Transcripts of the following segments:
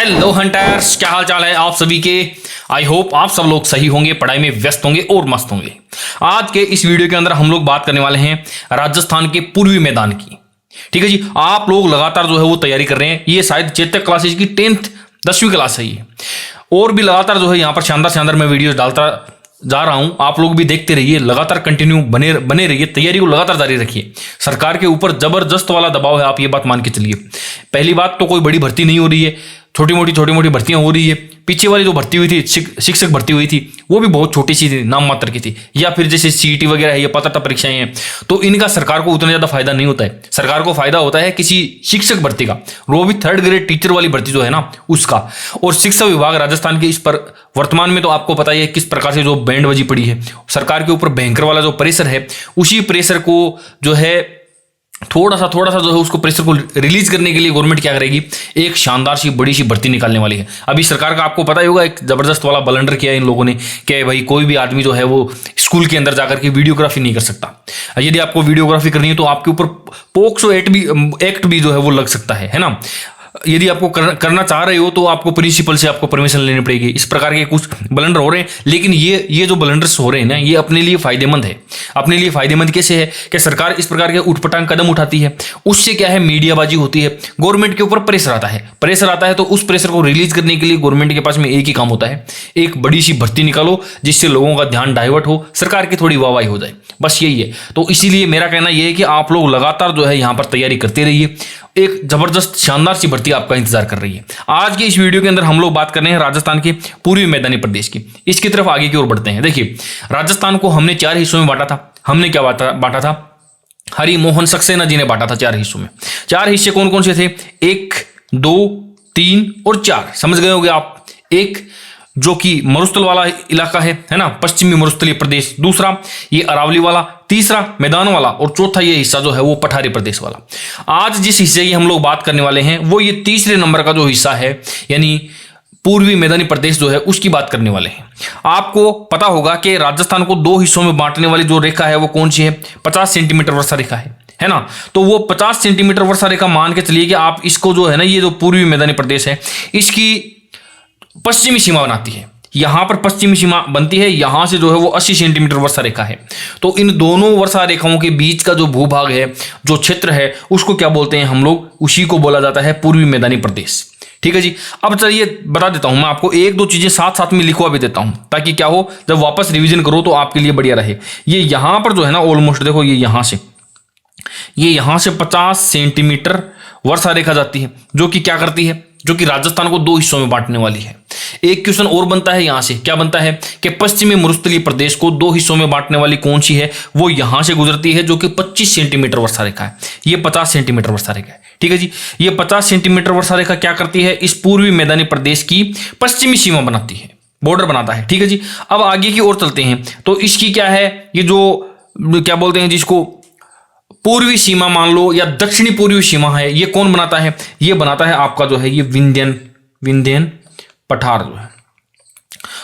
Hello hunters, क्या हाल चाल है आप सभी के। आई होप आप सब लोग सही होंगे, पढ़ाई में व्यस्त होंगे और मस्त होंगे। आज के इस वीडियो के अंदर हम लोग बात करने वाले हैं राजस्थान के पूर्वी मैदान की। ठीक है जी, आप लोग लगातार जो है वो तैयारी कर रहे हैं। ये शायद चेतक क्लासेज की 10th 10वीं क्लास है ये, और भी लगातार जो है यहाँ पर शानदार शानदार मैं वीडियो डालता जा रहा हूं। आप लोग भी देखते रहिए, लगातार कंटिन्यू बने रहिए, तैयारी को लगातार जारी रखिए। सरकार के ऊपर जबरदस्त वाला दबाव है, आप ये बात मान के चलिए। पहली बात तो कोई बड़ी भर्ती नहीं हो रही है, छोटी मोटी भर्तियां हो रही है। पीछे वाली जो भर्ती हुई थी, शिक्षक भर्ती हुई थी, वो भी बहुत छोटी सी थी, नाम मात्र की थी। या फिर जैसे सीईटी वगैरह है, ये पात्रता परीक्षाएं हैं, तो इनका सरकार को उतना ज्यादा फायदा नहीं होता है। सरकार को फायदा होता है किसी शिक्षक भर्ती का, वो भी 3rd ग्रेड टीचर वाली भर्ती जो है ना उसका। और शिक्षा विभाग राजस्थान के इस पर वर्तमान में तो आपको पता ही है किस प्रकार से जो बैंडबाजी पड़ी है। सरकार के ऊपर भयंकर वाला जो प्रेशर है, उसी प्रेशर को जो है थोड़ा सा जो है उसको प्रेशर को रिलीज करने के लिए गवर्नमेंट क्या करेगी, एक शानदार सी बड़ी सी भर्ती निकालने वाली है। अभी सरकार का आपको पता ही होगा, एक जबरदस्त वाला ब्लंडर किया है इन लोगों ने कि भाई कोई भी आदमी जो है वो स्कूल के अंदर जाकर के वीडियोग्राफी नहीं कर सकता। यदि आपको वीडियोग्राफी करनी है तो आपके ऊपर पोक्सो एक्ट भी जो है वो लग सकता है ना। यदि आपको करना चाह रहे हो तो आपको प्रिंसिपल से आपको परमिशन लेनी पड़ेगी। इस प्रकार के कुछ ब्लंडर हो रहे हैं, लेकिन ये जो ब्लंडर्स हो रहे हैं ना, ये अपने लिए फायदेमंद है। अपने लिए फायदेमंद कैसे है कि सरकार इस प्रकार के उठपटांग कदम उठाती है, उससे क्या है, मीडियाबाजी होती है, गवर्नमेंट के ऊपर प्रेशर आता है। तो उस प्रेशर को रिलीज करने के लिए गवर्नमेंट के पास में एक ही काम होता है, एक बड़ी सी भर्ती निकालो जिससे लोगों का ध्यान डाइवर्ट हो, सरकार की थोड़ी वाहवाही हो जाए, बस यही है। तो इसीलिए मेरा कहना यह है कि आप लोग लगातार जो है यहाँ पर तैयारी करते रहिए। एक जबरदस्त शानदार सी भर्ती आपका इंतजार कर रही है। आज के इस वीडियो के अंदर हम लोग बात कर रहे हैं राजस्थान के पूर्वी मैदानी प्रदेश की। इसकी तरफ आगे की ओर बढ़ते हैं। देखिए, राजस्थान को हमने 4 हिस्सों में बांटा था। हमने क्या बांटा था? हरि मोहन सक्सेना जी ने बांटा था 4 हिस्सों में। 4 हिस्से कौन कौन से थे? 1, 2, 3 और 4। समझ गए होंगे आप। एक जो कि मरुस्थल वाला इलाका है ना, पश्चिमी मरुस्थलीय प्रदेश। दूसरा ये अरावली वाला। तीसरा मैदान वाला। और चौथा ये हिस्सा जो है वो पठारी प्रदेश वाला। आज जिस हिस्से की हम लोग बात करने वाले हैं वो ये तीसरे नंबर का जो हिस्सा है, यानी पूर्वी मैदानी प्रदेश जो है उसकी बात करने वाले हैं। आपको पता होगा कि राजस्थान को 2 हिस्सों में बांटने वाली जो रेखा है वो कौन सी है? 50 सेंटीमीटर वर्षा रेखा है ना। तो वो 50 सेंटीमीटर वर्षा रेखा मान के चलिए कि आप इसको जो है ना, ये जो पूर्वी मैदानी प्रदेश है इसकी पश्चिमी सीमा बनाती है। यहां पर पश्चिमी सीमा बनती है, यहां से जो है वो 80 सेंटीमीटर वर्षा रेखा है। तो इन दोनों वर्षा रेखाओं के बीच का जो भूभाग है, जो क्षेत्र है, उसको क्या बोलते हैं हम लोग? उसी को बोला जाता है पूर्वी मैदानी प्रदेश। ठीक है जी। अब चलिए बता देता हूं, मैं आपको 1-2 चीजें साथ में लिखवा भी देता हूं, ताकि क्या हो, जब वापस रिविजन करो तो आपके लिए बढ़िया रहे। ये यहां पर जो है ना, ऑलमोस्ट देखो, ये यहां से 50 सेंटीमीटर वर्षा रेखा जाती है, जो कि क्या करती है, जो कि राजस्थान को 2 हिस्सों में बांटने वाली है। एक क्वेश्चन और बनता है यहां से, क्या बनता है कि पश्चिमी मरुस्थलीय प्रदेश को 2 हिस्सों में बांटने वाली कौन सी है? वो यहां से गुजरती है, जो कि 25 सेंटीमीटर वर्षा रेखा है। ये 50 सेंटीमीटर वर्षा रेखा है। ठीक है जी। ये 50 सेंटीमीटर वर्षा रेखा क्या करती है? इस पूर्वी मैदानी प्रदेश की पश्चिमी सीमा बनाती है, बॉर्डर बनाता है। ठीक है जी। अब आगे की ओर चलते हैं तो इसकी क्या है, ये जो क्या बोलते हैं जिसको पूर्वी सीमा मान लो या दक्षिणी पूर्वी सीमा है, ये कौन बनाता है? ये बनाता है आपका जो है ये विंध्यन पठार जो है।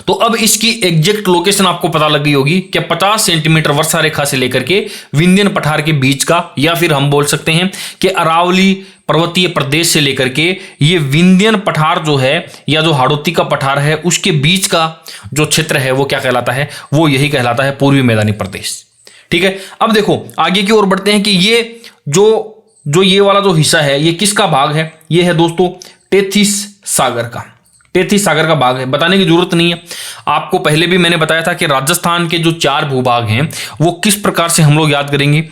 तो अब इसकी एग्जैक्ट लोकेशन आपको पता लग गई होगी कि 50 सेंटीमीटर वर्षा रेखा से लेकर के विंध्यन पठार के बीच का, या फिर हम बोल सकते हैं कि अरावली पर्वतीय प्रदेश से लेकर के ये विंध्यन पठार जो है, या जो हाड़ौती का पठार है, उसके बीच का जो क्षेत्र है वो क्या कहलाता है? वो यही कहलाता है पूर्वी मैदानी प्रदेश। ठीक है। अब देखो आगे की ओर बढ़ते हैं कि ये जो ये वाला जो हिस्सा है, ये किसका भाग है? ये है दोस्तों टेथिस सागर का भाग है। बताने की जरूरत नहीं है, आपको पहले भी मैंने बताया था कि राजस्थान के जो 4 भूभाग हैं वो किस प्रकार से हम लोग याद करेंगे।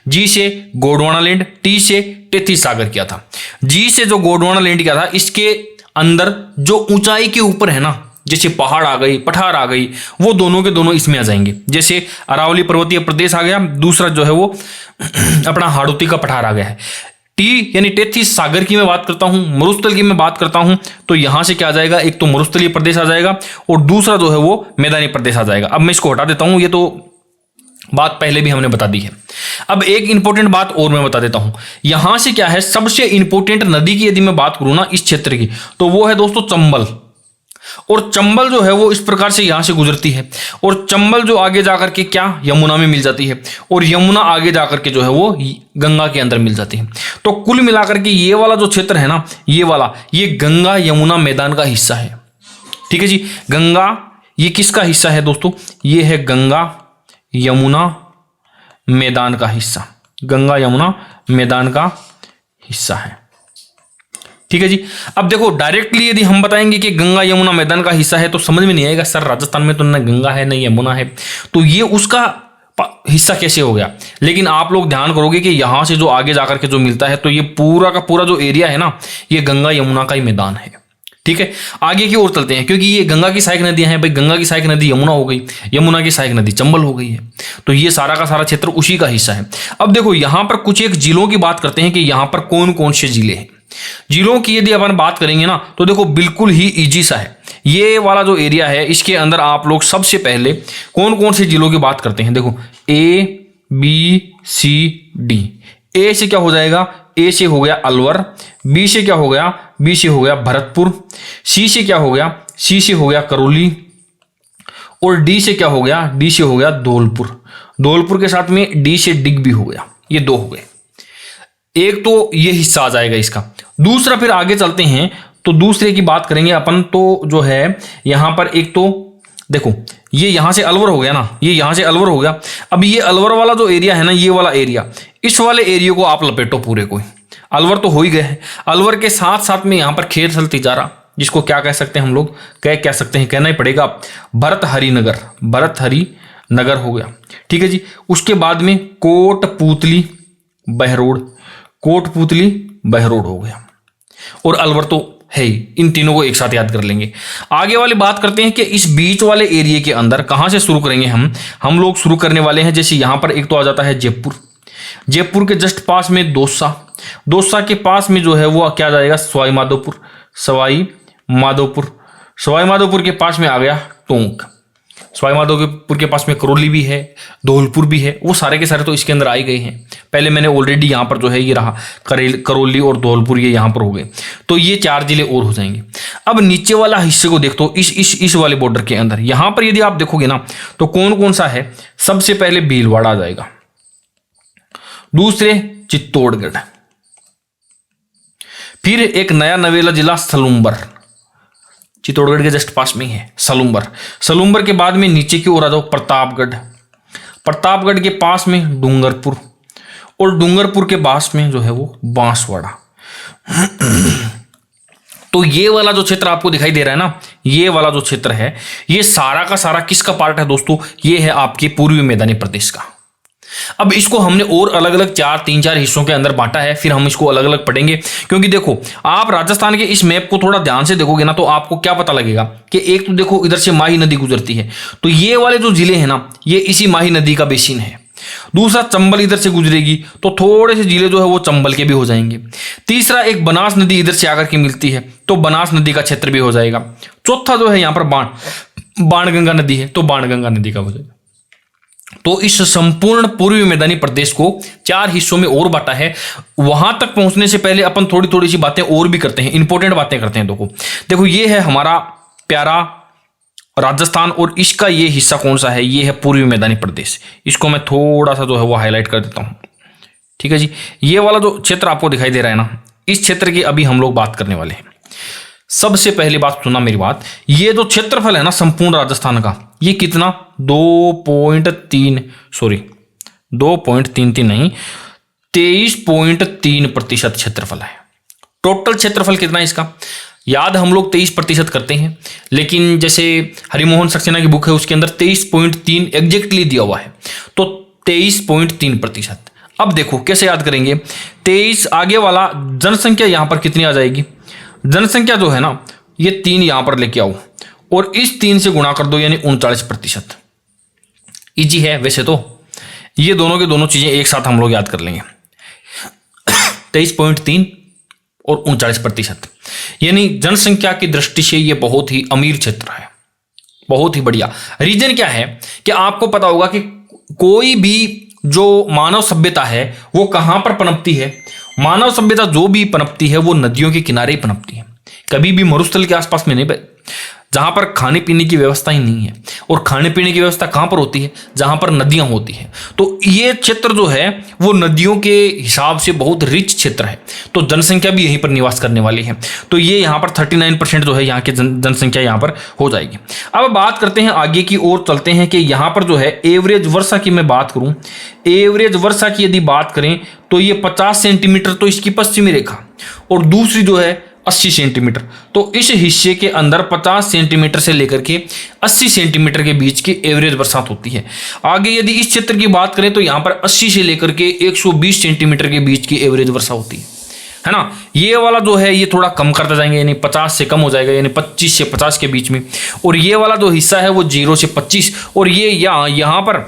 जी से गोंडवाना लैंड, टी से टेथिस सागर किया था। जी से जो गोंडवाना लैंड किया था, इसके अंदर जो ऊंचाई के ऊपर है ना, जैसे पहाड़ आ गई, पठार आ गई, वो दोनों के दोनों इसमें आ जाएंगे। जैसे अरावली पर्वतीय प्रदेश आ गया, दूसरा जो है वो अपना हाड़ौती का पठार आ गया है। टी यानी टेथिस सागर की मैं बात करता हूं, मरुस्थल की मैं बात करता हूं, तो यहां से क्या आ जाएगा, एक तो मरुस्थलीय प्रदेश आ जाएगा और दूसरा जो है वो मैदानी प्रदेश आ जाएगा। अब मैं इसको हटा देता हूं, ये तो बात पहले भी हमने बता दी है। अब एक इंपॉर्टेंट बात और मैं बता देता हूं, यहां से क्या है, सबसे इंपॉर्टेंट नदी की यदि मैं बात करूं ना इस क्षेत्र की, तो वो है दोस्तों चंबल। और चंबल जो है वो इस प्रकार से यहां से गुजरती है, और चंबल जो आगे जाकर के क्या यमुना में मिल जाती है, और यमुना आगे जाकर के जो है वो गंगा के अंदर मिल जाती है। तो कुल मिलाकर के ये वाला जो क्षेत्र है ना, ये वाला, ये गंगा यमुना मैदान का हिस्सा है। ठीक है जी, गंगा ये किसका हिस्सा है दोस्तों, ये है गंगा यमुना मैदान का हिस्सा, गंगा यमुना मैदान का हिस्सा है। ठीक है जी। अब देखो डायरेक्टली यदि हम बताएंगे कि गंगा यमुना मैदान का हिस्सा है तो समझ में नहीं आएगा, सर राजस्थान में तो न गंगा है न यमुना है, तो ये उसका हिस्सा कैसे हो गया। लेकिन आप लोग ध्यान करोगे कि यहां से जो आगे जाकर के जो मिलता है, तो ये पूरा का पूरा जो एरिया है ना, ये गंगा यमुना का ही मैदान है। ठीक है, आगे की ओर चलते हैं, क्योंकि ये गंगा की सहायक नदियां हैं भाई, गंगा की सहायक नदी यमुना हो गई, यमुना की सहायक नदी चंबल हो गई है, तो ये सारा का सारा क्षेत्र उसी का हिस्सा है। अब देखो यहां पर कुछ एक जिलों की बात करते हैं कि यहां पर कौन कौन से जिले हैं। जिलों की यदि अपन बात करेंगे ना, तो देखो बिल्कुल ही इजी सा है ये वाला जो एरिया है, इसके अंदर आप लोग सबसे पहले कौन कौन से जिलों की बात करते हैं। देखो A B C D, ए से क्या हो जाएगा, ए से हो गया अलवर, बी से क्या हो गया, बी से हो गया भरतपुर, सी से क्या हो गया, सी से हो गया करौली, और डी से क्या हो गया, डी से हो गया धौलपुर। धौलपुर के साथ में डी से डिग भी हो गया, ये दो हो गए। एक तो ये हिस्सा आ जाएगा इसका। दूसरा फिर आगे चलते हैं तो दूसरे की बात करेंगे अपन, तो जो है यहां पर एक तो देखो ये यहां से अलवर हो गया ना, ये यहां से अलवर हो गया। अब ये अलवर वाला जो एरिया है ना, ये वाला एरिया, इस वाले एरिया को आप लपेटो पूरे को। अलवर तो हो ही गए, अलवर के साथ साथ में यहां पर खेरसल तिजारा, जिसको क्या कह सकते हैं हम लोग, कह सकते हैं, कहना ही पड़ेगा भरतहरि नगर, भरतहरि नगर हो गया। ठीक है जी। उसके बाद में कोटपूतली बहरोड, कोटपूतली बहरोड हो गया, और अलवर तो है ही। इन तीनों को एक साथ याद कर लेंगे। आगे वाली बात करते हैं कि इस बीच वाले एरिया के अंदर कहां से शुरू करेंगे हम लोग शुरू करने वाले हैं। जैसे यहां पर एक तो आ जाता है जयपुर, जयपुर के जस्ट पास में दोसा, दोसा के पास में जो है वो क्या जाएगा, सवाई माधोपुर, सवाई माधोपुर, सवाई माधोपुर के पास में आ गया टोंक, सवाई माधोपुर के पास में करौली भी है, धौलपुर भी है, वो सारे के सारे तो इसके अंदर आ ही गए हैं। पहले मैंने ऑलरेडी यहाँ पर जो है ये रहा करौली और धौलपुर, ये यहाँ पर हो गए, तो ये 4 जिले और हो जाएंगे। अब नीचे वाला हिस्से को देखो, इस वाले बॉर्डर के अंदर यहाँ पर यदि आप देखोगे ना, तो कौन कौन सा है, सबसे पहले भीलवाड़ा आ जाएगा, दूसरे चित्तौड़गढ़, फिर एक नया नवेला जिला सलूम्बर, चित्तौड़गढ़ के जस्ट पास में ही है सलूम्बर, सलूम्बर के बाद में नीचे की ओर आ जाओ प्रतापगढ़, प्रतापगढ़ के पास में डूंगरपुर, और डूंगरपुर के पास में जो है वो बांसवाड़ा। तो ये वाला जो क्षेत्र आपको दिखाई दे रहा है ना, ये वाला जो क्षेत्र है, ये सारा का सारा किसका पार्ट है दोस्तों, ये है आपके पूर्वी मैदानी प्रदेश का। अब इसको हमने और अलग अलग 3-4 हिस्सों के अंदर बांटा है, फिर हम इसको अलग अलग पढ़ेंगे। क्योंकि देखो आप राजस्थान के इस मैप को थोड़ा ध्यान से देखोगे ना, तो आपको क्या पता लगेगा कि एक तो देखो इधर से माही नदी गुजरती है, तो ये वाले जो जिले हैं ना, ये इसी माही नदी का बेसिन है। दूसरा चंबल इधर से गुजरेगी, तो थोड़े से जिले जो है वो चंबल के भी हो जाएंगे। तीसरा एक बनास नदी इधर से आकर के मिलती है, तो बनास नदी का क्षेत्र भी हो जाएगा। चौथा जो है यहाँ पर बाणगंगा नदी है, तो बाणगंगा नदी का हो जाएगा। तो इस संपूर्ण पूर्वी मैदानी प्रदेश को 4 हिस्सों में और बांटा है। वहां तक पहुंचने से पहले अपन थोड़ी थोड़ी सी बातें और भी करते हैं, इंपॉर्टेंट बातें करते हैं। देखो ये है हमारा प्यारा राजस्थान, और इसका ये हिस्सा कौन सा है, ये है पूर्वी मैदानी प्रदेश। इसको मैं थोड़ा सा जो है वो हाईलाइट कर देता हूं। ठीक है जी। ये वाला जो क्षेत्र आपको दिखाई दे रहा है ना, इस क्षेत्र की अभी हम लोग बात करने वाले हैं। सबसे पहली बात सुना मेरी बात, ये जो क्षेत्रफल है ना संपूर्ण राजस्थान का, ये कितना 2.33 नहीं 23.3% क्षेत्रफल है। टोटल क्षेत्रफल कितना है इसका, याद हम लोग 23% करते हैं, लेकिन जैसे हरिमोहन सक्सेना की बुक है उसके अंदर 23.3 एग्जैक्टली दिया हुआ है, तो 23.3%। अब देखो कैसे याद करेंगे, 23 आगे वाला जनसंख्या यहां पर कितनी आ जाएगी, जनसंख्या जो है ना, ये 3 यहां पर लेके आओ और इस 3 से गुणा कर दो, यानी 39%। इजी है वैसे तो, ये दोनों के दोनों चीजें एक साथ हम लोग याद कर लेंगे। 23.3 और 39%, यानी जनसंख्या की दृष्टि से ये बहुत ही अमीर क्षेत्र है, बहुत ही बढ़िया। रीजन क्या है कि आपको पता होगा कि कोई भी जो मानव सभ्यता है वो कहां पर पनपती है, मानव सभ्यता जो भी पनपती है वो नदियों के किनारे ही पनपती है, कभी भी मरुस्थल के आसपास में नहीं। जहां पर खाने पीने की व्यवस्था ही नहीं है। और खाने पीने की व्यवस्था कहां पर होती है? जहां पर नदियां होती हैं। तो ये क्षेत्र जो है वो नदियों के हिसाब से बहुत रिच क्षेत्र है, तो जनसंख्या भी यहीं पर निवास करने वाली है। तो ये यहाँ पर 39% जो है यहाँ की जनसंख्या यहाँ पर हो जाएगी। अब बात करते हैं आगे की ओर चलते हैं कि यहाँ पर जो है एवरेज वर्षा की मैं बात करूं, एवरेज वर्षा की यदि बात करें तो ये 50 सेंटीमीटर तो इसकी पश्चिमी रेखा, और दूसरी जो है 80 सेंटीमीटर। तो इस हिस्से के अंदर 50 सेंटीमीटर से लेकर के 80 सेंटीमीटर के बीच की एवरेज बरसात होती है। आगे यदि इस क्षेत्र की बात करें तो यहाँ पर 80 से लेकर के 120 सेंटीमीटर के बीच की एवरेज वर्षा होती है ना। ये वाला जो है ये थोड़ा कम करता जाएंगे, यानी 50 से कम हो जाएगा, यानी 25 से 50 के बीच में। और ये वाला जो हिस्सा है वो 0 से 25, और ये यहाँ पर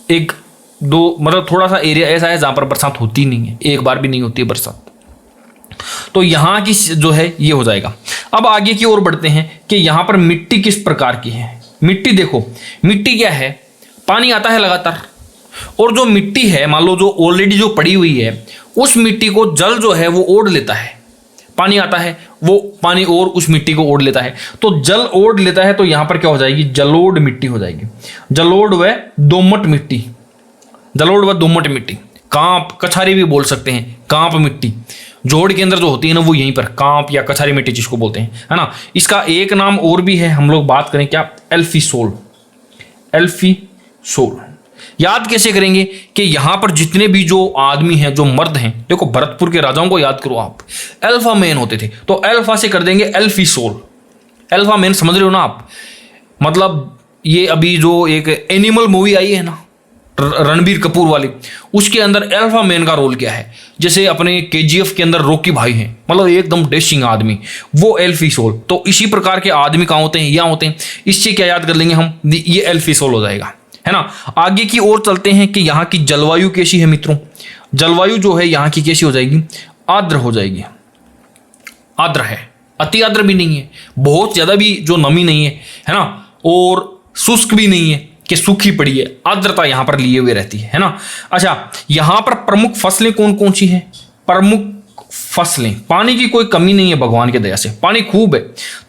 एक दो मतलब थोड़ा सा एरिया ऐसा है जहाँ पर बरसात होती नहीं है, एक बार भी नहीं होती है बरसात। तो यहाँ की जो है ये हो जाएगा। अब आगे की ओर बढ़ते हैं कि यहाँ पर मिट्टी किस प्रकार की है। मिट्टी देखो, मिट्टी क्या है, पानी आता है लगातार, और जो मिट्टी है मान लो जो ऑलरेडी जो पड़ी हुई है उस मिट्टी को जल जो है वो ओढ़ लेता है। पानी आता है, वो पानी और उस मिट्टी को ओढ़ लेता है, तो जल ओढ़ लेता है। तो यहाँ पर क्या हो जाएगी, जलोढ़ मिट्टी हो जाएगी। जलोढ़ व दोमट मिट्टी, जलोढ़ व दोमट मिट्टी, कांप कछारी भी बोल सकते हैं, कांप मिट्टी जोड़ के अंदर जो होती है ना वो यहीं पर कांप या कछारी मिट्टी जिसको बोलते हैं, है ना। इसका एक नाम और भी है, हम लोग बात करें क्या, एल्फीसोल। एल्फीसोल याद कैसे करेंगे कि यहां पर जितने भी जो आदमी हैं, जो मर्द हैं, देखो भरतपुर के राजाओं को याद करो आप, अल्फा मैन होते थे, तो अल्फा से कर देंगे एल्फीसोल। अल्फा मैन समझ रहे हो ना आप, मतलब ये अभी जो एक एनिमल मूवी आई है ना रणबीर कपूर वाली, उसके अंदर अल्फा मैन का रोल क्या है, जैसे अपने केजीएफ के अंदर रॉकी भाई हैं, मतलब एकदम डैशिंग आदमी, वो एल्फीसोल। तो इसी प्रकार के आदमी कहाँ होते हैं, यहाँ होते हैं। इससे क्या याद कर लेंगे हम, ये एल्फीसोल हो जाएगा, है ना। आगे की ओर चलते हैं कि यहाँ की जलवायु कैसी है मित्रों। जलवायु जो है यहाँ की कैसी हो जाएगी, आर्द्र हो जाएगी। आर्द्र है, अति आर्द्र भी नहीं है, बहुत ज्यादा भी जो नमी नहीं है ना, और शुष्क भी नहीं है कि सूखी पड़ी है, आर्द्रता यहां पर लिए हुए रहती है ना। अच्छा, यहां पर प्रमुख फसलें कौन कौन सी हैं, प्रमुख फसलें, पानी की कोई कमी नहीं है भगवान की दया से, पानी खूब है।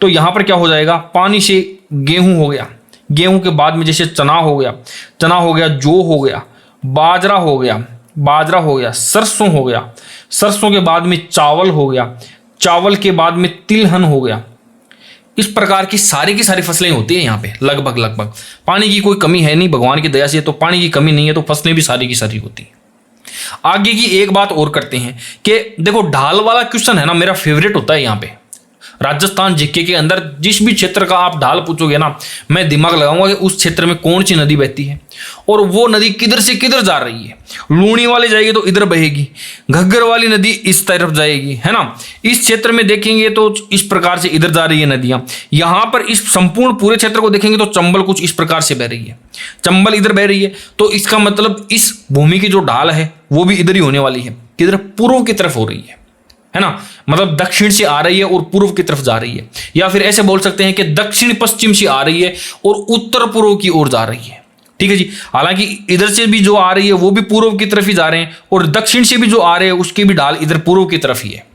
तो यहां पर क्या हो जाएगा, पानी से गेहूं हो गया, गेहूं के बाद में जैसे चना हो गया, चना हो गया, जौ हो गया, बाजरा हो गया, बाजरा हो गया, सरसों हो गया, सरसों के बाद में चावल हो गया, चावल के बाद में तिलहन हो गया। इस प्रकार की सारी फसलें होती है यहाँ पे लगभग। पानी की कोई कमी है नहीं भगवान की दया से, तो पानी की कमी नहीं है, तो फसलें भी सारी की सारी होती है। आगे की एक बात और करते हैं कि देखो ढाल वाला क्वेश्चन है ना, मेरा फेवरेट होता है यहाँ पे। राजस्थान जीके के अंदर जिस भी क्षेत्र का आप ढाल पूछोगे ना, मैं दिमाग लगाऊंगा कि उस क्षेत्र में कौन सी नदी बहती है और वो नदी किधर से किधर जा रही है। लूणी वाली जाएगी तो इधर बहेगी, घग्गर वाली नदी इस तरफ जाएगी, है ना। इस क्षेत्र में देखेंगे तो इस प्रकार से इधर जा रही है नदियां। यहां पर इस संपूर्ण पूरे क्षेत्र को देखेंगे तो चंबल कुछ इस प्रकार से बह रही है, चंबल इधर बह रही है। तो इसका मतलब इस भूमि की जो ढाल है वो भी इधर ही होने वाली है, किधर, पूर्व की तरफ हो रही है ना। मतलब दक्षिण से आ रही है और पूर्व की तरफ जा रही है, या फिर ऐसे बोल सकते हैं कि दक्षिण पश्चिम से आ रही है और उत्तर पूर्व की ओर जा रही है। ठीक है जी। हालांकि इधर से भी जो आ रही है वो भी पूर्व की तरफ ही जा रहे हैं, और दक्षिण से भी जो आ रहे हैं उसकी भी ढाल इधर पूर्व की तरफ ही है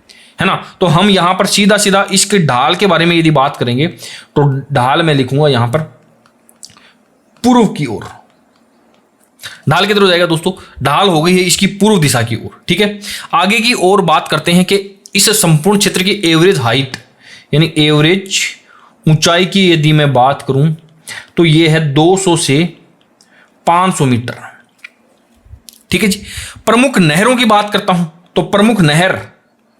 ना। तो हम यहां पर सीधा सीधा इसके ढाल के बारे में यदि बात करेंगे तो ढाल में लिखूंगा यहां पर पूर्व की ओर। ढाल किधर हो जाएगा दोस्तों, ढाल हो गई है इसकी पूर्व दिशा की ओर। ठीक है। आगे की ओर बात करते हैं कि इस संपूर्ण क्षेत्र की एवरेज हाइट यानी एवरेज ऊंचाई की यदि मैं बात करूं तो ये है 200 से 500 मीटर। ठीक है जी। प्रमुख नहरों की बात करता हूं तो प्रमुख नहर,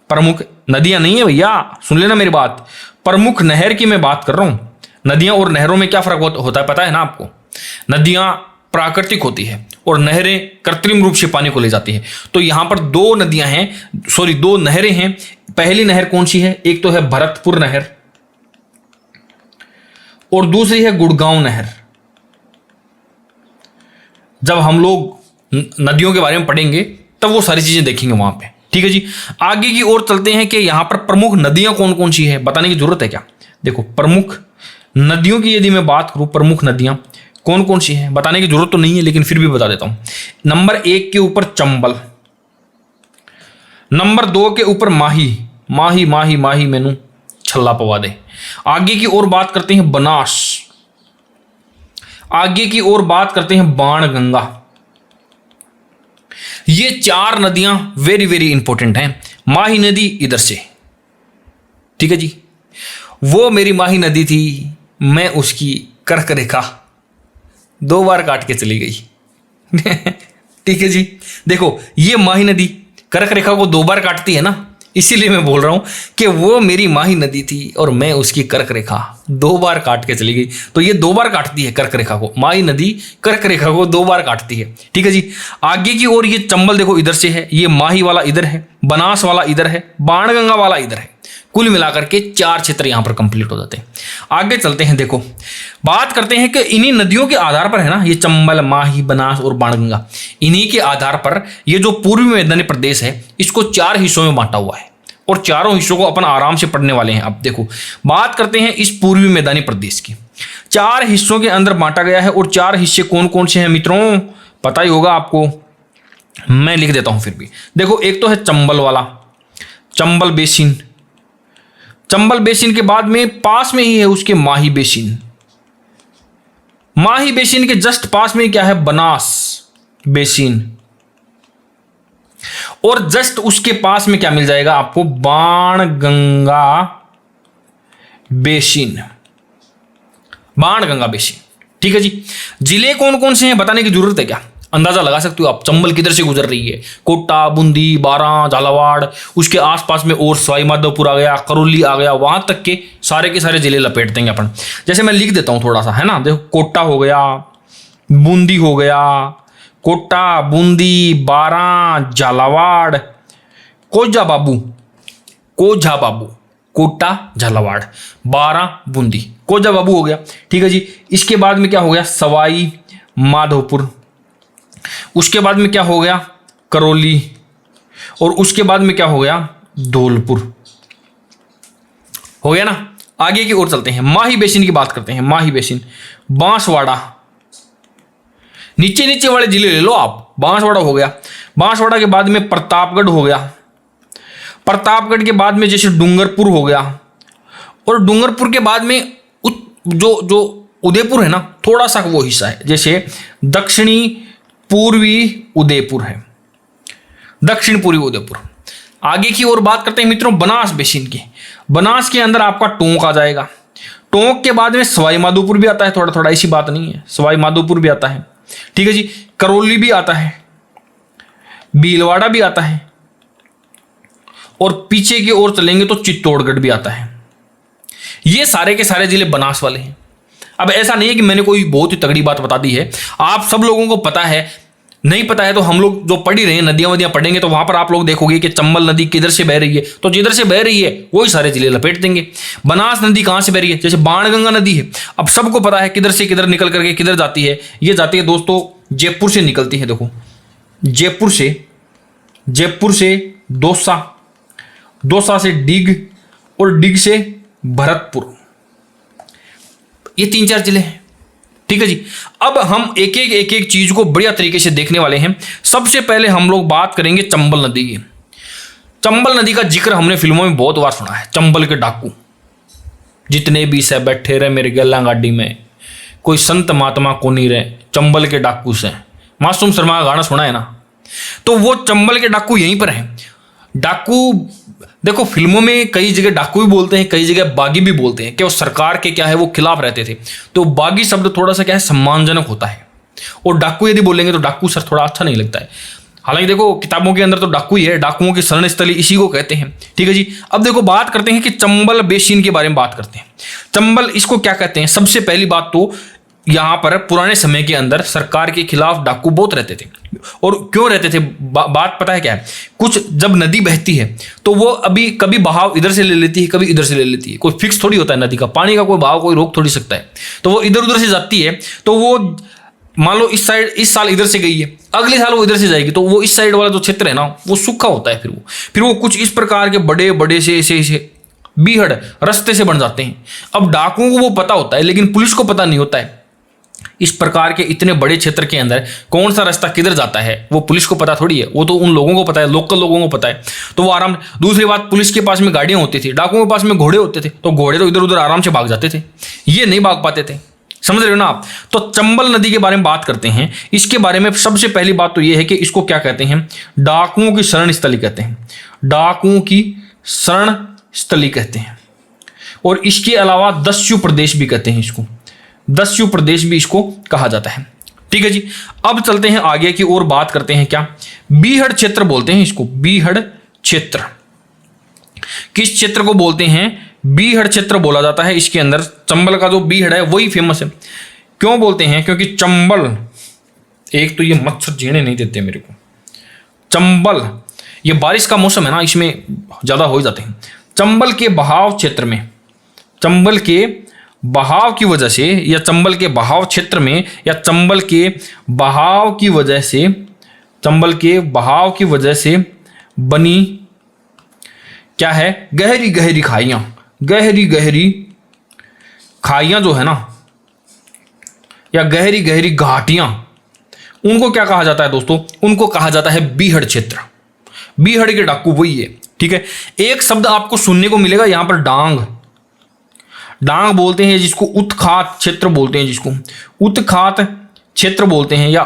प्रमुख नदियां नहीं है भैया, सुन लेना मेरी बात, प्रमुख नहर की मैं बात कर रहा हूं। नदियां और नहरों में क्या फर्क होता है पता है ना आपको। नदियां प्राकृतिक होती है और नहरें कृत्रिम रूप से पानी को ले जाती है। तो यहां पर दो नहरें हैं। पहली नहर कौन सी है, एक तो है भरतपुर नहर और दूसरी है गुड़गांव नहर। जब हम लोग नदियों के बारे में पढ़ेंगे तब वो सारी चीजें देखेंगे वहां पे। ठीक है जी। आगे की ओर चलते हैं कि यहां पर प्रमुख नदियां कौन कौन सी है, बताने की जरूरत है क्या। देखो प्रमुख नदियों की यदि मैं बात करूं, प्रमुख नदियां कौन कौन सी हैं, बताने की जरूरत तो नहीं है लेकिन फिर भी बता देता हूं। नंबर 1 के ऊपर चंबल, नंबर 2 के ऊपर माही मैनू छल्ला पवा दे। आगे की ओर बात करते हैं बनास, आगे की ओर बात करते हैं बाणगंगा। ये चार नदियां वेरी वेरी इंपॉर्टेंट हैं। माही नदी इधर से, ठीक है जी, वो मेरी माही नदी थी, मैं उसकी कर्क रेखा 2 बार काट के चली गई। ठीक है जी, देखो ये माही नदी कर्क रेखा को 2 बार काटती है ना, इसीलिए मैं बोल रहा हूं कि वो मेरी माही नदी थी और मैं उसकी कर्क रेखा 2 बार काट के चली गई। तो ये 2 बार काटती है कर्क रेखा को, माही नदी कर्क रेखा को 2 बार काटती है। ठीक है जी, आगे की ओर ये चंबल देखो इधर से है, ये माही वाला इधर है, बनास वाला इधर है, बाणगंगा वाला इधर है। कुल मिलाकर के 4 क्षेत्र यहां पर कंप्लीट हो जाते हैं। आगे चलते हैं, देखो बात करते हैं कि इन्हीं नदियों के आधार पर है ना, ये चंबल, माही, बनास और बाणगंगा, इन्हीं के आधार पर ये जो पूर्वी मैदानी प्रदेश है इसको 4 हिस्सों में बांटा हुआ है और चारों हिस्सों को अपन आराम से पढ़ने वाले हैं। अब देखो बात करते हैं इस पूर्वी मैदानी प्रदेश की, 4 हिस्सों के अंदर बांटा गया है। और 4 हिस्से कौन कौन से हैं मित्रों, पता ही होगा आपको, मैं लिख देता हूं फिर भी। देखो एक तो है चंबल वाला, चंबल बेसिन, चंबल बेसिन के बाद में पास में ही है उसके माही बेसिन, माही बेसिन के जस्ट पास में क्या है, बनास बेसिन, और जस्ट उसके पास में क्या मिल जाएगा आपको, बाणगंगा बेसिन, बाणगंगा बेसिन। ठीक है जी, जिले कौन कौन से हैं बताने की जरूरत है क्या, अंदाजा लगा सकते हो आप। चंबल किधर से गुजर रही है, कोटा, बूंदी, बारां, झालावाड़, उसके आसपास में और सवाई माधोपुर आ गया, करौली आ गया, वहां तक के सारे जिले लपेट देंगे अपन। जैसे मैं लिख देता हूं थोड़ा सा, है ना, देखो कोटा हो गया, बूंदी हो गया, कोटा, बूंदी, बारां, झालावाड़, कोझा बाबू, कोझा बाबू, कोटा, झालावाड़, बारां, बूंदी, कोझा बाबू हो गया। ठीक है जी, इसके बाद में क्या हो गया, सवाई माधोपुर, उसके बाद में क्या हो गया, करौली, और उसके बाद में क्या हो गया, धौलपुर, हो गया ना। आगे की ओर चलते हैं, माही बेसिन की बात करते हैं। माही बेसिन, बांसवाड़ा, नीचे नीचे वाले जिले ले लो आप, बांसवाड़ा हो गया, बांसवाड़ा के बाद में प्रतापगढ़ हो गया, प्रतापगढ़ के बाद में जैसे डूंगरपुर हो गया, और डूंगरपुर के बाद में जो उदयपुर है ना, थोड़ा सा वो हिस्सा है, जैसे दक्षिणी पूर्वी उदयपुर है, दक्षिण पूर्वी उदयपुर। आगे की ओर बात करते हैं मित्रों बनास बेसिन की, बनास के अंदर आपका टोंक आ जाएगा, टोंक के बाद में सवाई माधोपुर भी आता है, थोड़ा थोड़ा, ऐसी बात नहीं है, सवाई माधोपुर भी आता है। ठीक है जी, करौली भी आता है, भीलवाड़ा भी आता है, और पीछे की ओर चलेंगे तो चित्तौड़गढ़ भी आता है। ये सारे के सारे जिले बनास वाले हैं। अब ऐसा नहीं है कि मैंने कोई बहुत ही तगड़ी बात बता दी है, आप सब लोगों को पता है, नहीं पता है तो हम लोग जो पढ़ ही रहे हैं, नदियां वदियां पढ़ेंगे तो वहां पर आप लोग देखोगे कि चंबल नदी किधर से बह रही है, तो जिधर से बह रही है वही सारे जिले लपेट देंगे। बनास नदी कहां से बह रही है, जैसे बाणगंगा नदी है, अब सबको पता है किधर से किधर निकल करके किधर जाती है, ये जाती है दोस्तों जयपुर से निकलती है। देखो जयपुर से दौसा, दौसा से डिग, और डिग से भरतपुर, ये 3-4 जिले हैं। ठीक है जी, अब हम एक एक चीज को बढ़िया तरीके से देखने वाले हैं। सबसे पहले हम लोग बात करेंगे चंबल नदी की। चंबल नदी का जिक्र हमने फिल्मों में बहुत बार सुना है, चंबल के डाकू जितने भी से बैठे रहे मेरे गला गाड़ी में, कोई संत महात्मा को नहीं रहे, चंबल के डाकू से। मासूम शर्मा का गाना सुना है ना, तो वो चंबल के डाकू यहीं पर हैं। डाकू देखो फिल्मों में कई जगह डाकू भी बोलते हैं, कई जगह बागी भी बोलते हैं कि वो सरकार के क्या है वो खिलाफ रहते थे, तो बागी शब्द थोड़ा सा क्या है सम्मानजनक होता है, और डाकू यदि बोलेंगे तो डाकू सर थोड़ा अच्छा नहीं लगता है। हालांकि देखो किताबों के अंदर तो डाकू ही है, डाकुओं की शरण स्थली इसी को कहते हैं। ठीक है जी, अब देखो बात करते हैं कि चंबल बेसिन के बारे में बात करते हैं। चंबल इसको क्या कहते हैं, सबसे पहली बात तो यहाँ पर पुराने समय के अंदर सरकार के खिलाफ डाकू बहुत रहते थे। और क्यों रहते थे, बात पता है क्या है, कुछ जब नदी बहती है तो वो अभी कभी बहाव इधर से ले लेती है, कभी इधर से ले लेती है, कोई फिक्स थोड़ी होता है नदी का, पानी का कोई बहाव कोई रोक थोड़ी सकता है, तो वो इधर उधर से जाती है। तो वो मान लो इस साइड इस साल इधर से गई है, अगले साल वो इधर से जाएगी, तो वो इस साइड वाला जो क्षेत्र है ना वो सूखा होता है, फिर वो कुछ इस प्रकार के बड़े बड़े से ऐसे बीहड़ रास्ते से बन जाते हैं। अब डाकुओं को वो पता होता है लेकिन पुलिस को पता नहीं होता है इस प्रकार के इतने बड़े क्षेत्र के अंदर कौन सा रास्ता किधर जाता है वो पुलिस को पता थोड़ी है, वो तो उन लोगों को पता है, लोकल लोगों को पता है। तो वो आराम। दूसरी बात, पुलिस के पास में गाड़ियां होती थी, डाकुओं के पास में घोड़े होते थे, तो घोड़े तो इधर उधर आराम से भाग जाते थे, ये नहीं भाग पाते थे। समझ रहे हो ना आप। तो चंबल नदी के बारे में बात करते हैं। इसके बारे में सबसे पहली बात तो ये है कि इसको क्या कहते हैं, डाकुओं की शरण स्थली कहते हैं, डाकुओं की शरण स्थली कहते हैं। और इसके अलावा दस्यु प्रदेश भी कहते हैं इसको, दस्यु प्रदेश भी इसको कहा जाता है। ठीक है जी। अब चलते हैं आगे की ओर, बात करते हैं क्या, बीहड़ क्षेत्र बोलते हैं इसको, बीहड़ क्षेत्र। किस क्षेत्र को बोलते हैं, बीहड़ क्षेत्र बोला जाता है। इसके अंदर चंबल का जो बीहड़ है वही फेमस है। क्यों बोलते हैं, क्योंकि चंबल, एक तो ये मच्छर जीने नहीं देते मेरे को, चंबल, ये बारिश का मौसम है ना, इसमें ज्यादा हो जाते हैं। चंबल के बहाव क्षेत्र में, चंबल के बहाव की वजह से, या चंबल के बहाव क्षेत्र में, या चंबल के बहाव की वजह से, चंबल के बहाव की वजह से बनी क्या है, गहरी गहरी खाइयां, गहरी गहरी खाइयां जो है ना, या गहरी गहरी घाटियां, उनको क्या कहा जाता है दोस्तों, उनको कहा जाता है बीहड़ क्षेत्र। बीहड़ के डाकू वही है। ठीक है। एक शब्द आपको सुनने को मिलेगा यहां पर, डांग, डांग बोलते हैं जिसको, उत्खात क्षेत्र बोलते हैं जिसको, उत्खात क्षेत्र बोलते हैं, या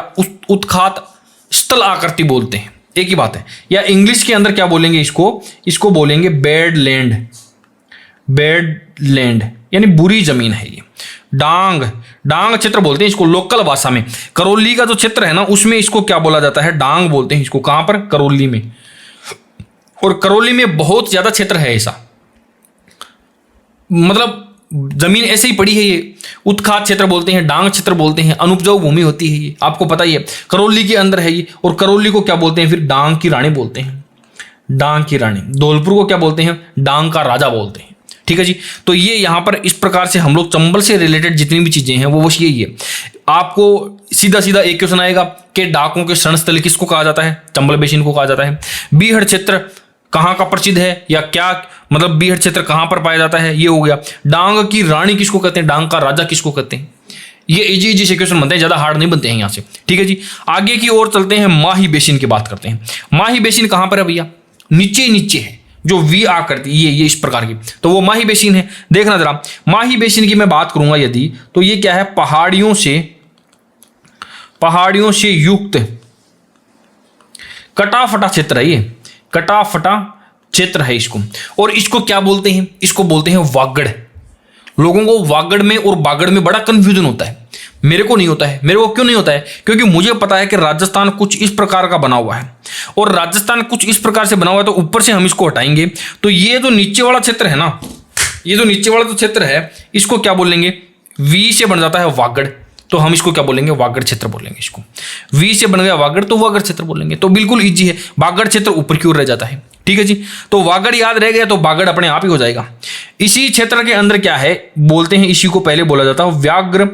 उत्खात स्थल आकृति बोलते हैं, एक ही बात है। या इंग्लिश के अंदर क्या बोलेंगे इसको, इसको बोलेंगे बेड लैंड, बेड लैंड यानी बुरी जमीन है ये। डांग, डांग क्षेत्र बोलते हैं इसको लोकल भाषा में। करौली का जो क्षेत्र है ना उसमें इसको क्या बोला जाता है, डांग बोलते हैं इसको। कहां पर, करौली में। और करौली में बहुत ज्यादा क्षेत्र है ऐसा, मतलब जमीन ऐसे ही पड़ी है ये। उत्खात क्षेत्र बोलते हैं, डांग क्षेत्र बोलते हैं, अनुपजाऊ भूमि होती है ये, आपको पता ही है। करौली के अंदर है ये। और करौली को क्या बोलते हैं फिर, डांग की रानी बोलते हैं, डांग की रानी। धौलपुर को क्या बोलते हैं, डांग का राजा बोलते हैं। ठीक है जी। तो ये यहां पर इस प्रकार से हम लोग चंबल से रिलेटेड जितनी भी चीजें हैं वो बस यही है। आपको सीधा सीधा एक क्वेश्चन आएगा कि डाकुओं के शरण स्थल किसको कहा जाता है, चंबल बेसिन को कहा जाता है। बीहड़ क्षेत्र कहां का प्रसिद्ध है, या क्या मतलब बीहड़ क्षेत्र कहां पर पाया जाता है, ये हो गया। डांग की रानी किसको कहते हैं, डांग का राजा किसको कहते हैं। ये इजी इजी से क्वेश्चन बनते हैं, ज्यादा हार्ड नहीं बनते हैं यहां से। ठीक है जी। आगे की ओर चलते हैं, माही बेसिन की बात करते हैं। माही बेसिन कहां पर है भैया, नीचे नीचे है, जो वी आकृति, ये इस प्रकार की, तो वो माही बेसिन है। देखना जरा, माही बेसिन की मैं बात करूंगा यदि, तो ये क्या है, पहाड़ियों से युक्त कटा फटा क्षेत्र है ये, कटा फटा क्षेत्र है इसको। और इसको क्या बोलते हैं, इसको बोलते हैं वागड़। लोगों को वागड़ में और बागड़ में बड़ा कंफ्यूजन होता है, मेरे को नहीं होता है। मेरे को क्यों नहीं होता है, क्योंकि मुझे पता है कि राजस्थान कुछ इस प्रकार का बना हुआ है, और राजस्थान कुछ इस प्रकार से बना हुआ है, तो ऊपर से हम इसको हटाएंगे तो ये जो नीचे वाला क्षेत्र है ना, ये जो नीचे वाला जो क्षेत्र है इसको क्या बोलेंगे, वी से बन जाता है वागड़, तो हम इसको क्या बोलेंगे, वागड़ क्षेत्र बोलेंगे इसको। वी से बन गया वागड़ तो वागड़ क्षेत्र बोलेंगे। तो बिल्कुल इजी है, वागड़ क्षेत्र ऊपर की ओर रह जाता है। ठीक है जी। तो वागड़ याद रह गया तो बागड़ अपने आप ही हो जाएगा। इसी क्षेत्र के अंदर क्या है बोलते हैं, इसी को पहले बोला जाता है व्याघ्र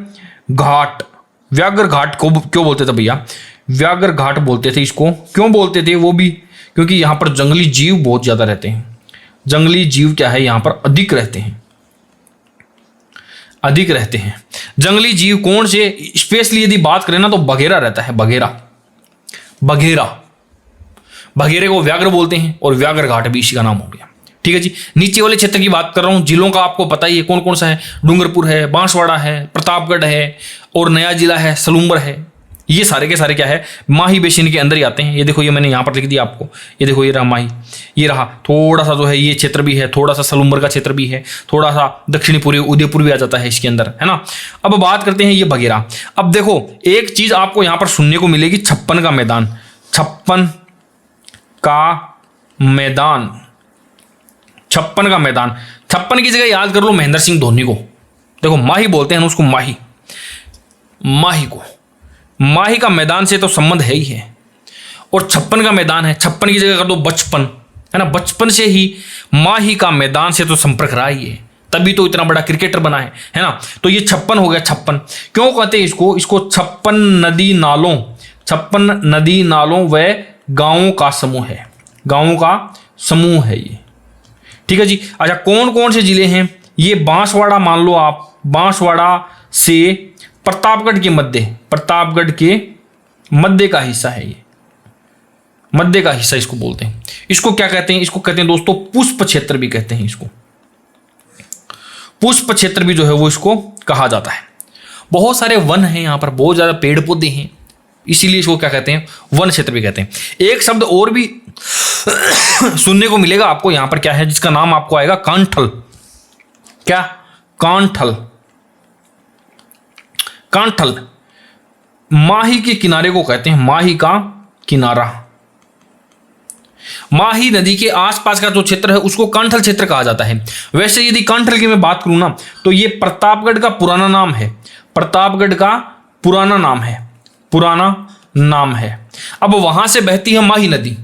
घाट। व्याघ्र घाट को क्यों बोलते थे भैया, व्याघ्र घाट बोलते थे इसको। क्यों बोलते थे, वो भी क्योंकि यहां पर जंगली जीव बहुत ज्यादा रहते हैं। जंगली जीव क्या है, यहां पर अधिक रहते हैं, अधिक रहते हैं। जंगली जीव कौन से, स्पेशली यदि बात करें ना तो बघेरा रहता है, बघेरा, बघेरा, बघेरे को व्याघ्र बोलते हैं, और व्याघ्र घाट भी इसी का नाम हो गया। ठीक है जी। नीचे वाले क्षेत्र की बात कर रहा हूं, जिलों का आपको पता ही है कौन कौन सा है, डूंगरपुर है, बांसवाड़ा है, प्रतापगढ़ है, और नया जिला है सलूम्बर है। ये सारे के सारे क्या है, माही बेसिन के अंदर ही आते हैं। ये देखो, ये मैंने यहां पर लिख दिया आपको, ये देखो, ये रहा माही, ये रहा थोड़ा सा जो है ये क्षेत्र भी है, थोड़ा सा सलूम्बर का क्षेत्र भी है, थोड़ा सा दक्षिणी पूर्वी उदयपुर भी आ जाता है इसके अंदर, है ना। अब बात करते हैं ये बघेरा। अब देखो एक चीज आपको यहां पर सुनने को मिलेगी, छप्पन का मैदान, छप्पन का मैदान, छप्पन का मैदान। छप्पन की जगह याद कर लो महेंद्र सिंह धोनी को। देखो माही बोलते हैं उसको, माही, माही को, माही का मैदान से तो संबंध है ही है, और छप्पन का मैदान है, छप्पन की जगह कर दो बचपन, है ना। बचपन से ही माही का मैदान से तो संपर्क रहा ही है, तभी तो इतना बड़ा क्रिकेटर बना है ना। तो ये छप्पन हो गया। छप्पन क्यों कहते हैं इसको, इसको छप्पन नदी नालों, छप्पन नदी नालों व गांवों का समूह है, गांवों का समूह है ये। ठीक है जी। अच्छा, कौन कौन से जिले हैं ये, बांसवाड़ा मान लो आप, बांसवाड़ा से प्रतापगढ़ के मध्य का हिस्सा है ये, मध्य का हिस्सा इसको बोलते हैं। इसको क्या कहते हैं? इसको कहते हैं दोस्तों पुष्प क्षेत्र भी कहते हैं। इसको पुष्प क्षेत्र भी जो है वो इसको कहा जाता है। बहुत सारे वन हैं यहाँ पर, बहुत ज्यादा पेड़ पौधे हैं, इसीलिए इसको क्या कहते हैं? वन क्षेत्र भी कहते हैं। एक शब्द और भी सुनने को मिलेगा आपको यहाँ पर, क्या है जिसका नाम आपको आएगा? कांठल। क्या? कांठल। कांठल माही के किनारे को कहते हैं, माही का किनारा। माही नदी के आसपास का जो क्षेत्र है उसको कांठल क्षेत्र कहा जाता है। वैसे यदि कांठल की मैं बात करूं ना तो ये प्रतापगढ़ का पुराना नाम है, प्रतापगढ़ का पुराना नाम है। अब वहां से बहती है माही नदी,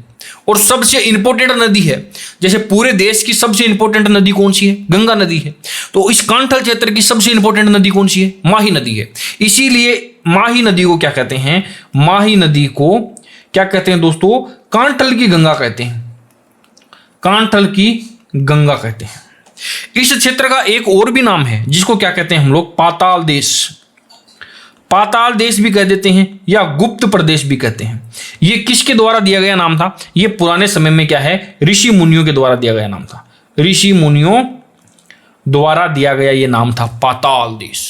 और सबसे इंपॉर्टेंट नदी है। जैसे पूरे देश की सबसे इंपॉर्टेंट नदी कौन सी है? गंगा नदी है। तो इस कांठल क्षेत्र की सबसे इंपॉर्टेंट नदी कौन सी है? माही नदी है। इसीलिए माही नदी को क्या कहते हैं? माही नदी को क्या कहते हैं दोस्तों? कांठल की गंगा कहते हैं, कांठल की गंगा कहते हैं। इस क्षेत्र का एक और भी नाम है जिसको क्या कहते हैं हम लोग? पाताल देश। पाताल देश भी कह देते हैं या गुप्त प्रदेश भी कहते हैं। ये किसके द्वारा दिया गया नाम था? ये पुराने समय में क्या है? ऋषि मुनियों के द्वारा दिया गया नाम था। ऋषि मुनियों द्वारा दिया गया ये नाम था पाताल देश,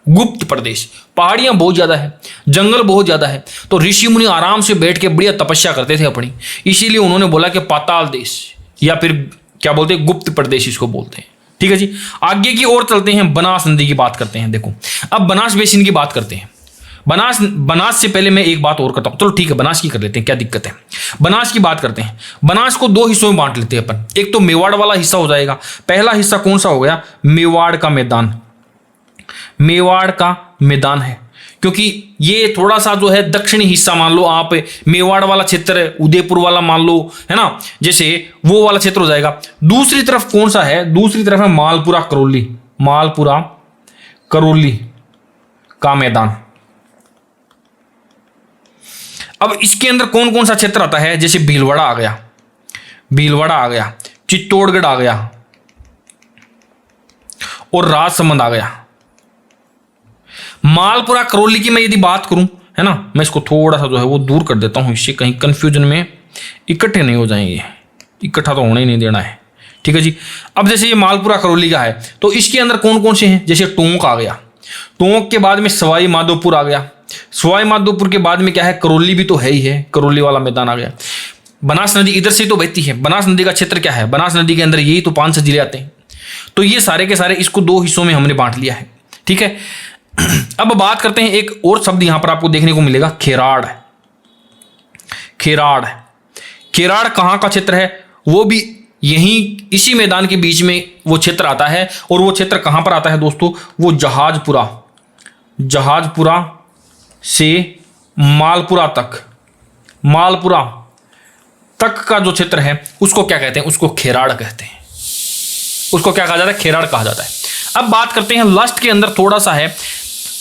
गुप्त प्रदेश। पहाड़ियां बहुत ज्यादा है, जंगल बहुत ज्यादा है, तो ऋषि मुनि आराम से बैठ के बढ़िया तपस्या करते थे अपनी, इसीलिए उन्होंने बोला कि पाताल देश, या फिर क्या बोलते हैं? गुप्त प्रदेश इसको बोलते हैं। ठीक है जी, आगे की ओर चलते हैं, बनास नदी की बात करते हैं। देखो अब बनास बेसिन की बात करते हैं। बनास से पहले मैं एक बात और करता हूं, चलो ठीक है बनास की कर लेते हैं, क्या दिक्कत है? बनास की बात करते हैं। बनास को दो हिस्सों में बांट लेते हैं अपन। एक तो मेवाड़ वाला हिस्सा हो जाएगा। पहला हिस्सा कौन सा हो गया? मेवाड़ का मैदान। मेवाड़ का मैदान है क्योंकि ये थोड़ा सा जो है दक्षिणी हिस्सा मान लो आप, मेवाड़ वाला क्षेत्र उदयपुर वाला मान लो, है ना, जैसे वो वाला क्षेत्र हो जाएगा। दूसरी तरफ कौन सा है? दूसरी तरफ है मालपुरा करौली, मालपुरा करौली का मैदान। अब इसके अंदर कौन कौन सा क्षेत्र आता है? जैसे भीलवाड़ा आ गया, भीलवाड़ा आ गया, चित्तौड़गढ़ आ गया और राजसमंद आ गया। मालपुरा करौली की मैं यदि बात करूं, है ना, मैं इसको थोड़ा सा जो है वो दूर कर देता हूं, इससे कहीं कंफ्यूजन में इकट्ठे नहीं हो जाएंगे, इकट्ठा तो होने ही नहीं देना है। ठीक है जी। अब जैसे ये मालपुरा करौली का है तो इसके अंदर कौन कौन से हैं? जैसे टोंक आ गया, टोंक के बाद में सवाई माधोपुर आ गया, सवाई माधोपुर के बाद में क्या है? करौली भी तो है ही है, करौली वाला मैदान आ गया। बनास नदी इधर से तो बहती है। बनास नदी का क्षेत्र क्या है? बनास नदी के अंदर यही तो 5 जिले आते हैं। तो ये सारे के सारे इसको दो हिस्सों में हमने बांट लिया है। ठीक है, अब बात करते हैं, एक और शब्द यहां पर आपको देखने को मिलेगा, खेराड़। खेराड़, खेराड़ कहां का क्षेत्र है? वो भी यहीं इसी मैदान के बीच में वो क्षेत्र आता है। और वो क्षेत्र कहां पर आता है दोस्तों? वो जहाजपुरा, जहाजपुरा से मालपुरा तक, मालपुरा तक का जो क्षेत्र है उसको क्या कहते हैं? उसको खेराड़ कहते हैं। उसको क्या कहा जाता है? खेराड़ कहा जाता है। अब बात करते हैं लास्ट के अंदर थोड़ा सा है,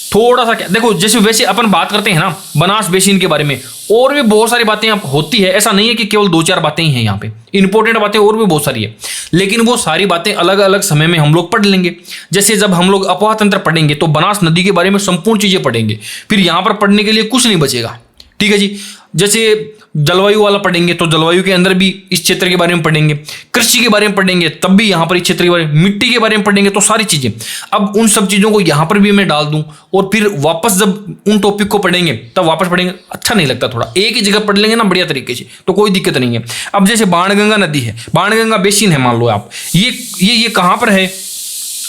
थोड़ा सा क्या, देखो जैसे वैसे अपन बात करते हैं ना बनास बेसिन के बारे में, और भी बहुत सारी बातें होती है। ऐसा नहीं है कि केवल 2-4 बातें ही हैं यहाँ पे, इंपॉर्टेंट बातें और भी बहुत सारी है, लेकिन वो सारी बातें अलग अलग समय में हम लोग पढ़ लेंगे। जैसे जब हम लोग अफवाह तंत्र पढ़ेंगे तो बनास नदी के बारे में संपूर्ण चीजें पढ़ेंगे, फिर यहाँ पर पढ़ने के लिए कुछ नहीं बचेगा। ठीक है जी। जैसे जलवायु वाला पढ़ेंगे तो जलवायु के अंदर भी इस क्षेत्र के बारे में पढ़ेंगे, कृषि के बारे में पढ़ेंगे तब भी यहाँ पर इस क्षेत्र के बारे में, मिट्टी के बारे में पढ़ेंगे, तो सारी चीजें। अब उन सब चीजों को यहाँ पर भी मैं डाल दूं और फिर वापस जब उन टॉपिक को पढ़ेंगे तब वापस पढ़ेंगे, अच्छा नहीं लगता। थोड़ा एक ही जगह पढ़ लेंगे ना बढ़िया तरीके से तो कोई दिक्कत नहीं है। अब जैसे बाणगंगा नदी है, बाणगंगा बेसिन है मान लो आप, ये कहाँ पर है?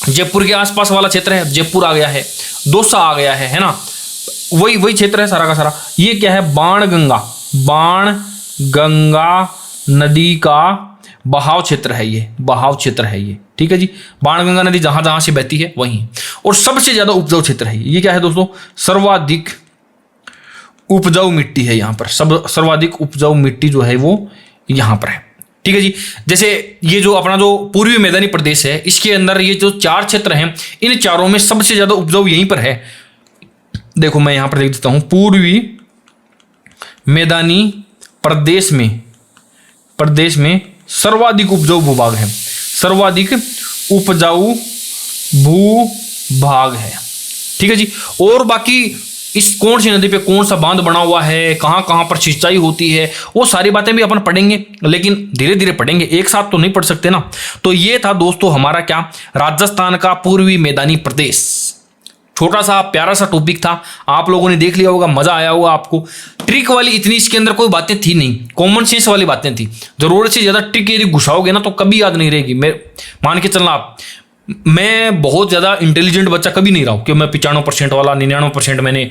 जयपुर के आसपास वाला क्षेत्र है, जयपुर आ गया है, दौसा आ गया है ना, वही क्षेत्र है सारा का सारा। ये क्या है? बाणगंगा, बाणगंगा नदी का बहाव क्षेत्र है, ये बहाव क्षेत्र है ये। ठीक है जी। बाणगंगा नदी जहां जहां से बहती है वहीं, और सबसे ज्यादा उपजाऊ क्षेत्र है ये। क्या है दोस्तों? सर्वाधिक उपजाऊ मिट्टी है यहाँ पर, सर्वाधिक उपजाऊ मिट्टी जो है वो यहाँ पर है। ठीक है जी। जैसे ये जो अपना जो पूर्वी मैदानी प्रदेश है, इसके अंदर ये जो 4 क्षेत्र हैं, इन चारों में सबसे ज्यादा उपजाऊ यहीं पर है। देखो मैं यहां पर देख देता हूं, पूर्वी मैदानी प्रदेश में सर्वाधिक उपजाऊ भूभाग है, सर्वाधिक उपजाऊ भूभाग है। ठीक है जी। और बाकी इस कौन सी नदी पे कौन सा बांध बना हुआ है, कहाँ कहाँ पर सिंचाई होती है, वो सारी बातें भी अपन पढ़ेंगे, लेकिन धीरे धीरे पढ़ेंगे, एक साथ तो नहीं पढ़ सकते ना। तो ये था दोस्तों हमारा क्या, राजस्थान का पूर्वी मैदानी प्रदेश। छोटा सा प्यारा सा टॉपिक था, आप लोगों ने देख लिया होगा, मजा आया होगा आपको। ट्रिक वाली इतनी इसके अंदर कोई बातें थी नहीं, कॉमन सेंस वाली बातें थी। जरूरत से ज्यादा ट्रिक यदि घुसाओगे ना तो कभी याद नहीं रहेगी। मैं मान के चलना आप, मैं बहुत ज्यादा इंटेलिजेंट बच्चा कभी नहीं रहा हूं कि मैं 95% वाला 99% मैंने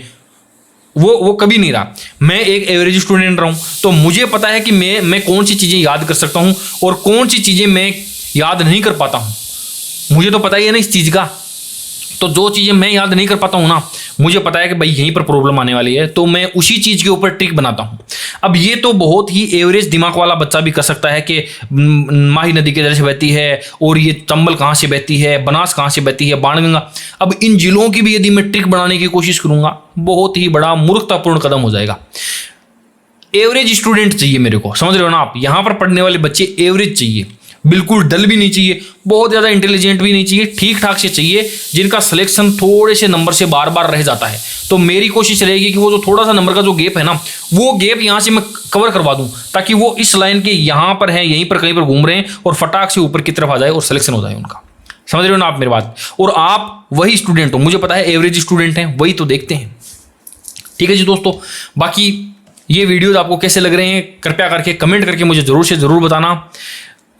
वो कभी नहीं रहा। मैं एक एवरेज स्टूडेंट रहा हूं, तो मुझे पता है कि मैं कौन सी चीजें याद कर सकता हूं और कौन सी चीजें मैं याद नहीं कर पाता हूं। मुझे तो पता ही है ना इस चीज का। तो जो चीजें मैं याद नहीं कर पाता हूं ना, मुझे पता है कि भाई यहीं पर प्रॉब्लम आने वाली है, तो मैं उसी चीज के ऊपर ट्रिक बनाता हूं। अब ये तो बहुत ही एवरेज दिमाग वाला बच्चा भी कर सकता है कि माही नदी किधर से बहती है, और ये चंबल कहाँ से बहती है, बनास कहाँ से बहती है, बाणगंगा। अब इन जिलों की भी यदि मैं ट्रिक बनाने की कोशिश करूंगा, बहुत ही बड़ा मूर्खतापूर्ण कदम हो जाएगा। एवरेज स्टूडेंट चाहिए मेरे को, समझ रहे हो ना आप। यहां पर पढ़ने वाले बच्चे एवरेज चाहिए, बिल्कुल डल भी नहीं चाहिए, बहुत ज्यादा इंटेलिजेंट भी नहीं चाहिए, ठीक ठाक से चाहिए, जिनका सिलेक्शन थोड़े से नंबर से बार बार रह जाता है। तो मेरी कोशिश रहेगी कि वो जो थोड़ा सा नंबर का जो गैप है ना, वो गैप यहां से मैं कवर करवा दूं, ताकि वो इस लाइन के यहां पर है, यहीं पर कहीं पर घूम रहे हैं और फटाक से ऊपर की तरफ आ जाए और सिलेक्शन हो जाए उनका। समझ रहे हो ना आप मेरी बात। और आप वही स्टूडेंट हो, मुझे पता है एवरेज स्टूडेंट हैं, वही तो देखते हैं। ठीक है जी दोस्तों, बाकी ये वीडियोज आपको कैसे लग रहे हैं कृपया करके कमेंट करके मुझे जरूर से जरूर बताना।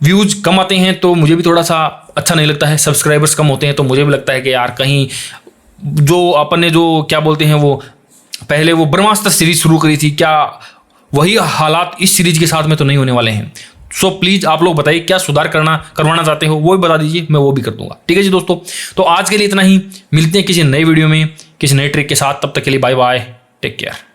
व्यूज कम आते हैं तो मुझे भी थोड़ा सा अच्छा नहीं लगता है, सब्सक्राइबर्स कम होते हैं तो मुझे भी लगता है कि यार कहीं जो अपन ने जो क्या बोलते हैं वो पहले वो ब्रह्मास्त्र सीरीज शुरू करी थी, क्या वही हालात इस सीरीज के साथ में तो नहीं होने वाले हैं। सो प्लीज आप लोग बताइए क्या सुधार करवाना चाहते हो, वो भी बता दीजिए, मैं वो भी कर दूंगा। ठीक है जी दोस्तों, तो आज के लिए इतना ही, मिलते हैं किसी नई वीडियो में किसी नई ट्रिक के साथ। तब तक के लिए बाय बाय, टेक केयर।